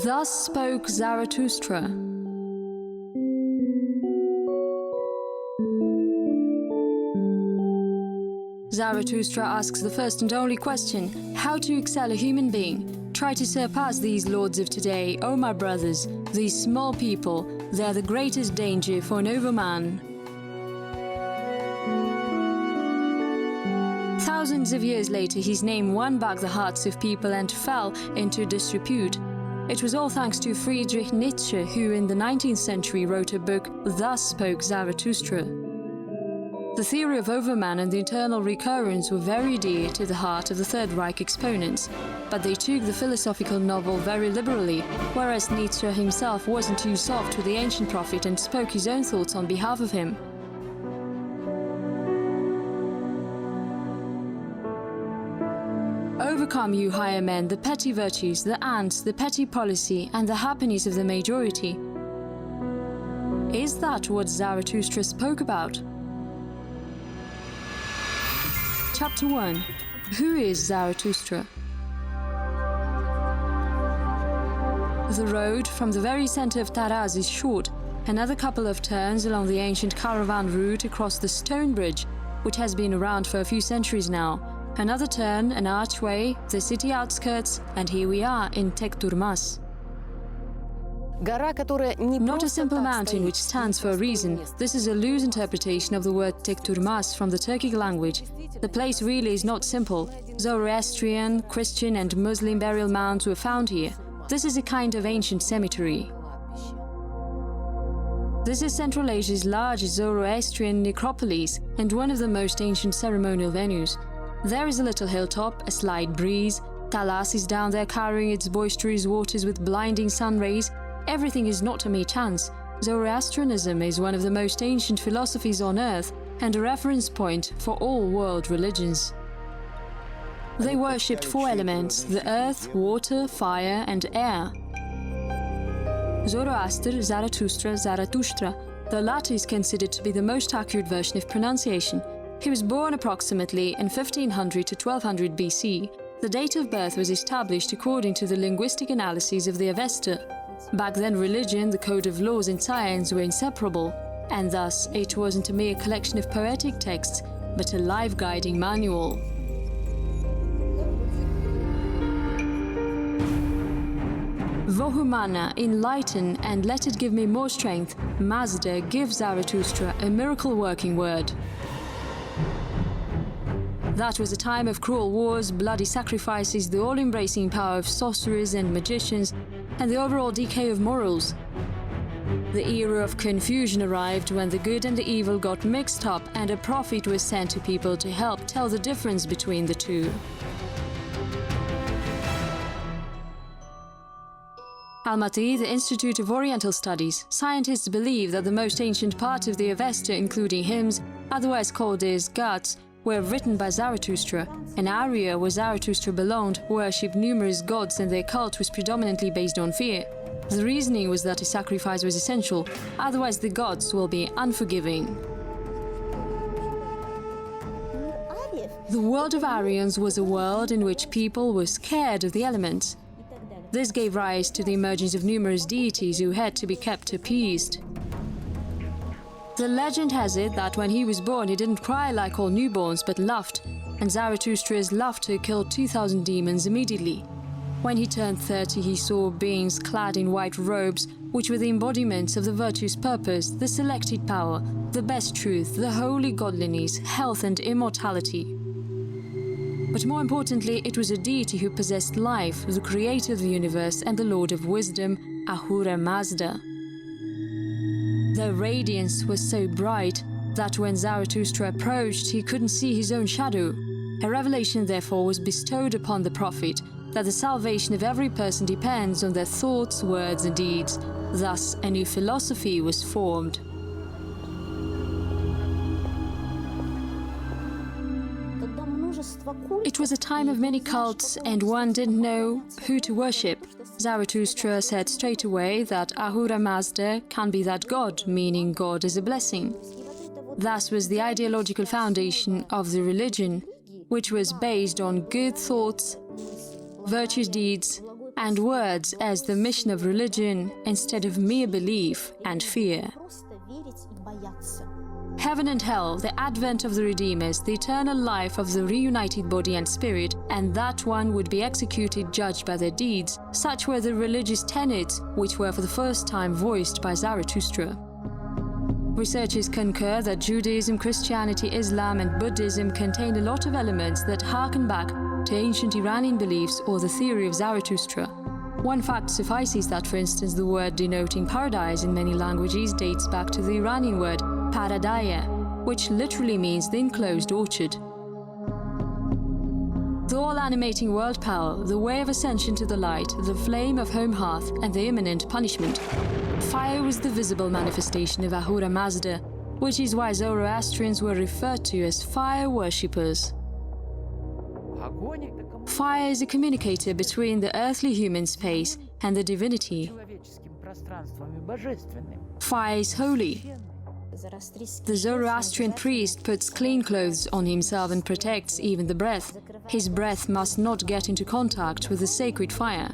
Thus spoke Zarathustra. Zarathustra asks the first and only question: how to excel a human being? Try to surpass these lords of today, O my brothers, these small people. They are the greatest danger for an overman. Thousands of years later, his name won back the hearts of people and fell into disrepute. It was all thanks to Friedrich Nietzsche, who in the 19th century wrote a book, Thus Spoke Zarathustra. The theory of Overman and the eternal recurrence were very dear to the heart of the Third Reich exponents, but they took the philosophical novel very liberally, whereas Nietzsche himself wasn't too soft with the ancient prophet and spoke his own thoughts on behalf of him. Overcome, you higher men, the petty virtues, the ants, the petty policy, and the happiness of the majority. Is that what Zarathustra spoke about? Chapter 1. Who is Zarathustra? The road from the very center of Taraz is short. Another couple of turns along the ancient caravan route across the stone bridge, which has been around for a few centuries now. Another turn, an archway, the city outskirts, and here we are in Tekturmas. Not a simple mountain which stands for a reason. This is a loose interpretation of the word Tekturmas from the Turkic language. The place really is not simple. Zoroastrian, Christian and Muslim burial mounds were found here. This is a kind of ancient cemetery. This is Central Asia's largest Zoroastrian necropolis and one of the most ancient ceremonial venues. There is a little hilltop, a slight breeze. Talas is down there carrying its boisterous waters with blinding sun rays. Everything is not a mere chance. Zoroastrianism is one of the most ancient philosophies on earth and a reference point for all world religions. They worshipped four elements: the earth, water, fire and air. Zoroaster, Zarathustra, Zarathushtra. The latter is considered to be the most accurate version of pronunciation. He was born approximately in 1500 to 1200 BC. The date of birth was established according to the linguistic analyses of the Avesta. Back then, religion, the code of laws and science were inseparable, and thus it wasn't a mere collection of poetic texts, but a life-guiding manual. Vohumana, enlighten and let it give me more strength. Mazda, give Zarathustra a miracle-working word. That was a time of cruel wars, bloody sacrifices, the all-embracing power of sorcerers and magicians, and the overall decay of morals. The era of confusion arrived when the good and the evil got mixed up and a prophet was sent to people to help tell the difference between the two. Almaty, the Institute of Oriental Studies. Scientists believe that the most ancient part of the Avesta, including hymns, otherwise called as gods, were written by Zarathustra. An area where Zarathustra belonged worshipped numerous gods and their cult was predominantly based on fear. The reasoning was that a sacrifice was essential, otherwise the gods will be unforgiving. The world of Aryans was a world in which people were scared of the elements. This gave rise to the emergence of numerous deities who had to be kept appeased. The legend has it that when he was born, he didn't cry like all newborns, but laughed, and Zarathustra's laughter killed 2,000 demons immediately. When he turned 30, he saw beings clad in white robes, which were the embodiments of the virtue's purpose, the selected power, the best truth, the holy godliness, health and immortality. But more importantly, it was a deity who possessed life, the creator of the universe and the lord of wisdom, Ahura Mazda. Their radiance was so bright that when Zarathustra approached, he couldn't see his own shadow. A revelation, therefore, was bestowed upon the prophet that the salvation of every person depends on their thoughts, words and deeds. Thus, a new philosophy was formed. It was a time of many cults, and one didn't know who to worship. Zarathustra said straight away that Ahura Mazda can be that god, meaning God as a blessing. Thus was the ideological foundation of the religion, which was based on good thoughts, virtuous deeds, and words as the mission of religion instead of mere belief and fear. Heaven and hell, the advent of the Redeemers, the eternal life of the reunited body and spirit, and that one would be executed judged by their deeds, such were the religious tenets which were for the first time voiced by Zarathustra. Researchers concur that Judaism, Christianity, Islam and Buddhism contain a lot of elements that harken back to ancient Iranian beliefs or the theory of Zarathustra. One fact suffices that, for instance, the word denoting paradise in many languages dates back to the Iranian word paradaya, which literally means the enclosed orchard. The all-animating world power, the way of ascension to the light, the flame of home hearth, and the imminent punishment. Fire was the visible manifestation of Ahura Mazda, which is why Zoroastrians were referred to as fire worshippers. Fire is a communicator between the earthly human space and the divinity. Fire is holy. The Zoroastrian priest puts clean clothes on himself and protects even the breath. His breath must not get into contact with the sacred fire.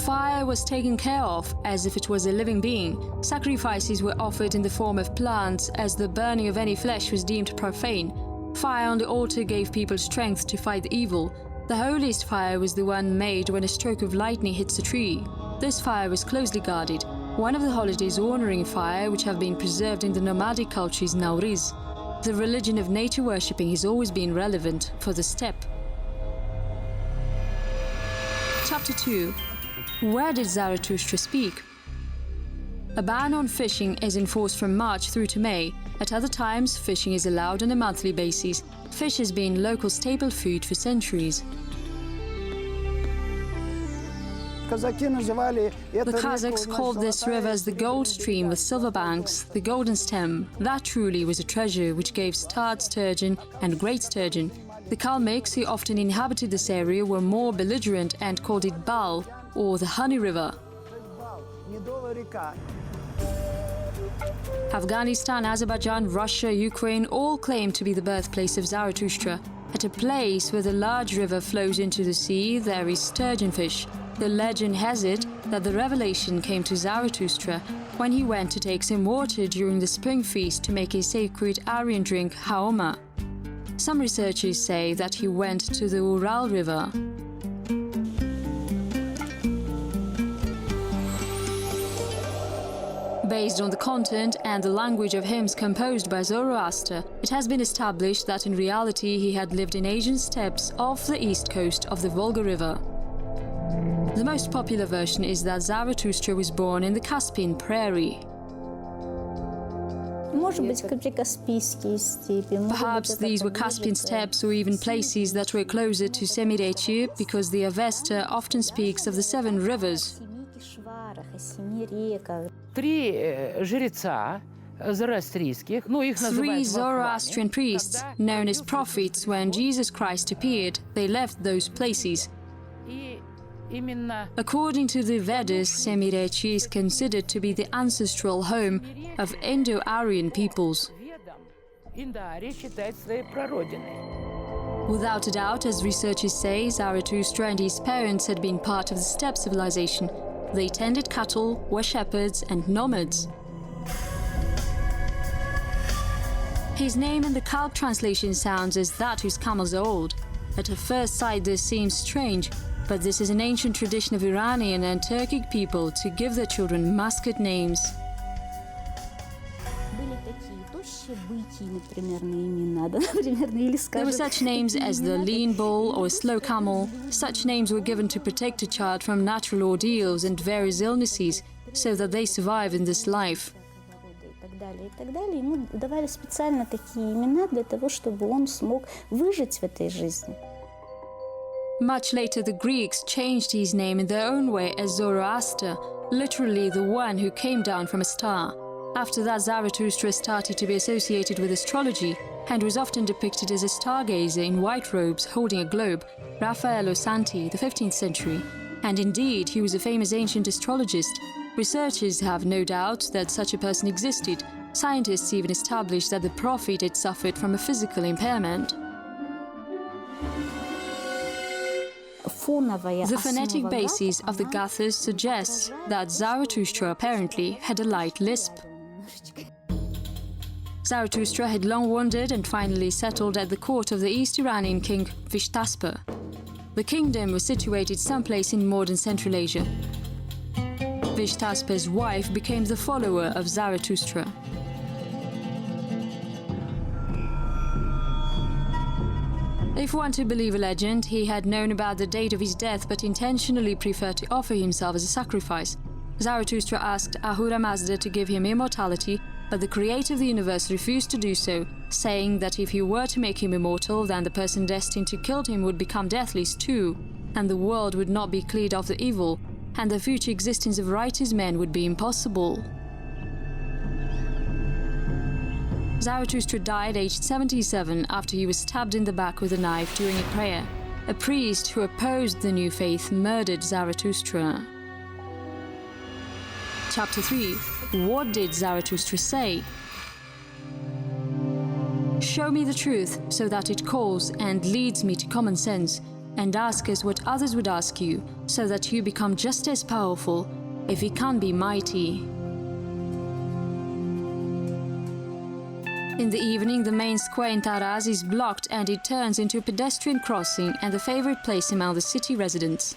Fire was taken care of as if it was a living being. Sacrifices were offered in the form of plants, as the burning of any flesh was deemed profane. Fire on the altar gave people strength to fight evil. The holiest fire was the one made when a stroke of lightning hits a tree. This fire was closely guarded. One of the holidays honoring fire which have been preserved in the nomadic culture is Nauriz. The religion of nature worshipping has always been relevant for the steppe. Chapter 2. Where did Zarathustra speak? A ban on fishing is enforced from March through to May. At other times, fishing is allowed on a monthly basis. Fish has been local staple food for centuries. The Kazakhs called this river as the Gold Stream with silver banks, the Golden Stem. That truly was a treasure which gave starred sturgeon and great sturgeon. The Kalmyks, who often inhabited this area, were more belligerent and called it Bal, or the Honey River. Afghanistan, Azerbaijan, Russia, Ukraine all claim to be the birthplace of Zarathustra. At a place where the large river flows into the sea, there is sturgeon fish. The legend has it that the revelation came to Zarathustra when he went to take some water during the spring feast to make a sacred Aryan drink, haoma. Some researchers say that he went to the Ural River. Based on the content and the language of hymns composed by Zoroaster, it has been established that in reality he had lived in Asian steppes off the east coast of the Volga River. The most popular version is that Zarathustra was born in the Caspian prairie. Perhaps these were Caspian steppes or even places that were closer to Semirechye, because the Avesta often speaks of the 7 rivers. 3 Zoroastrian priests, known as prophets, when Jesus Christ appeared, they left those places. According to the Vedas, Semirechye is considered to be the ancestral home of Indo-Aryan peoples. Without a doubt, as researchers say, Zarathustra and his parents had been part of the steppe civilization. They tended cattle, were shepherds and nomads. His name in the Kalk translation sounds as that whose camels are old. At a first sight this seems strange, but this is an ancient tradition of Iranian and Turkic people to give their children mascot names. There were such names as the lean bull or slow camel. Such names were given to protect a child from natural ordeals and various illnesses, so that they survive in this life. Much later, the Greeks changed his name in their own way as Zoroaster, literally the one who came down from a star. After that, Zarathustra started to be associated with astrology and was often depicted as a stargazer in white robes holding a globe, Raffaello Santi, the 15th century. And indeed, he was a famous ancient astrologist. Researchers have no doubt that such a person existed. Scientists even established that the prophet had suffered from a physical impairment. The phonetic basis of the Gathas suggests that Zarathustra apparently had a light lisp. Zarathustra had long wandered and finally settled at the court of the East Iranian king Vishtaspa. The kingdom was situated someplace in modern Central Asia. Vishtaspa's wife became the follower of Zarathustra. If one to believe a legend, he had known about the date of his death but intentionally preferred to offer himself as a sacrifice. Zarathustra asked Ahura Mazda to give him immortality, but the creator of the universe refused to do so, saying that if he were to make him immortal, then the person destined to kill him would become deathless too, and the world would not be cleared of the evil, and the future existence of righteous men would be impossible. Zarathustra died aged 77 after he was stabbed in the back with a knife during a prayer. A priest who opposed the new faith murdered Zarathustra. Chapter 3. What did Zarathustra say? Show me the truth so that it calls and leads me to common sense, and ask us what others would ask you, so that you become just as powerful, if he can be mighty. In the evening, the main square in Taraz is blocked and it turns into a pedestrian crossing and the favorite place among the city residents.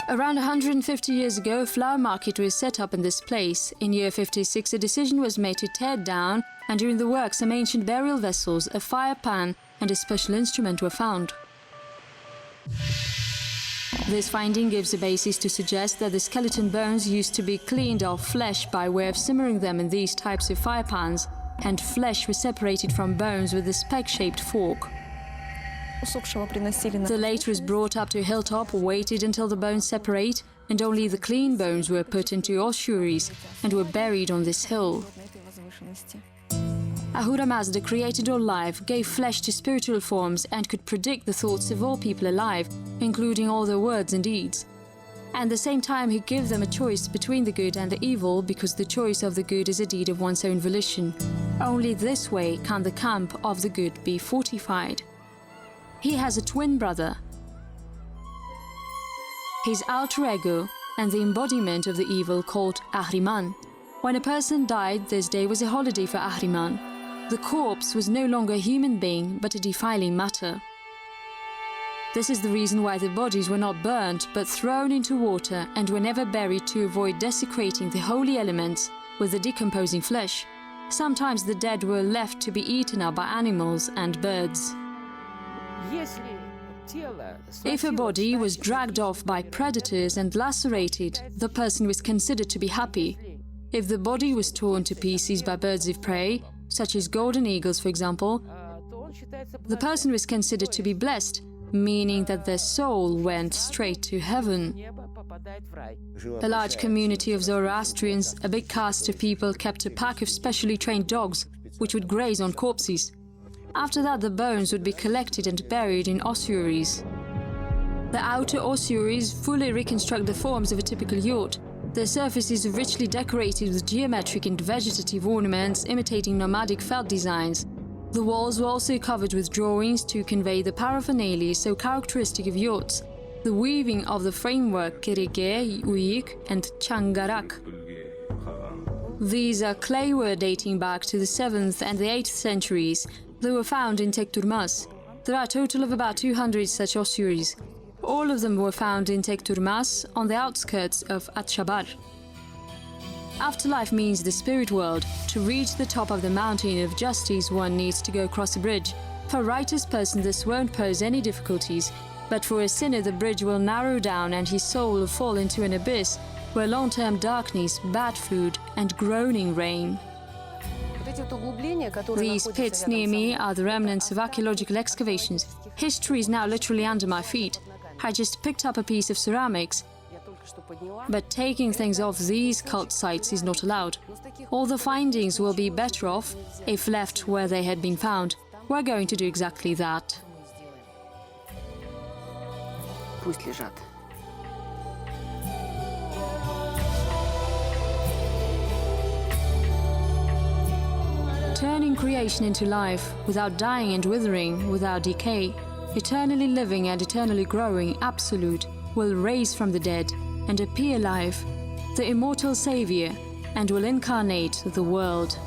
Around 150 years ago, a flower market was set up in this place. In year 56, a decision was made to tear it down, and during the work, some ancient burial vessels, a fire pan, and a special instrument were found. This finding gives a basis to suggest that the skeleton bones used to be cleaned of flesh by way of simmering them in these types of fire pans, and flesh was separated from bones with a spec-shaped fork. The later was brought up to a hilltop, waited until the bones separate, and only the clean bones were put into ossuaries and were buried on this hill. Ahura Mazda created all life, gave flesh to spiritual forms, and could predict the thoughts of all people alive, including all their words and deeds. At the same time, he gave them a choice between the good and the evil, because the choice of the good is a deed of one's own volition. Only this way can the camp of the good be fortified. He has a twin brother, his alter ego, and the embodiment of the evil called Ahriman. When a person died, this day was a holiday for Ahriman. The corpse was no longer a human being, but a defiling matter. This is the reason why the bodies were not burnt, but thrown into water and were never buried to avoid desecrating the holy elements with the decomposing flesh. Sometimes the dead were left to be eaten up by animals and birds. If a body was dragged off by predators and lacerated, the person was considered to be happy. If the body was torn to pieces by birds of prey, such as golden eagles for example, the person was considered to be blessed, meaning that their soul went straight to heaven. A large community of Zoroastrians, a big caste of people, kept a pack of specially trained dogs which would graze on corpses. After that, the bones would be collected and buried in ossuaries. The outer ossuaries fully reconstruct the forms of a typical yurt. Their surfaces are richly decorated with geometric and vegetative ornaments imitating nomadic felt designs. The walls were also covered with drawings to convey the paraphernalia so characteristic of yurts. The weaving of the framework kerege, uyik, and changarak. These are clayware dating back to the 7th and the 8th centuries. They were found in Tekturmas. There are a total of about 200 such ossuaries. All of them were found in Tekturmas, on the outskirts of Atshabar. Afterlife means the spirit world. To reach the top of the mountain of justice, one needs to go across a bridge. For a righteous person, this won't pose any difficulties, but for a sinner, the bridge will narrow down and his soul will fall into an abyss where long-term darkness, bad food, and groaning reign. These pits near me are the remnants of archaeological excavations. History is now literally under my feet. I just picked up a piece of ceramics, but taking things off these cult sites is not allowed. All the findings will be better off if left where they had been found. We're going to do exactly that. Пусть лежат. turning creation into life, without dying and withering, without decay, eternally living and eternally growing Absolute, will raise from the dead and appear live, the immortal Savior, and will incarnate the world.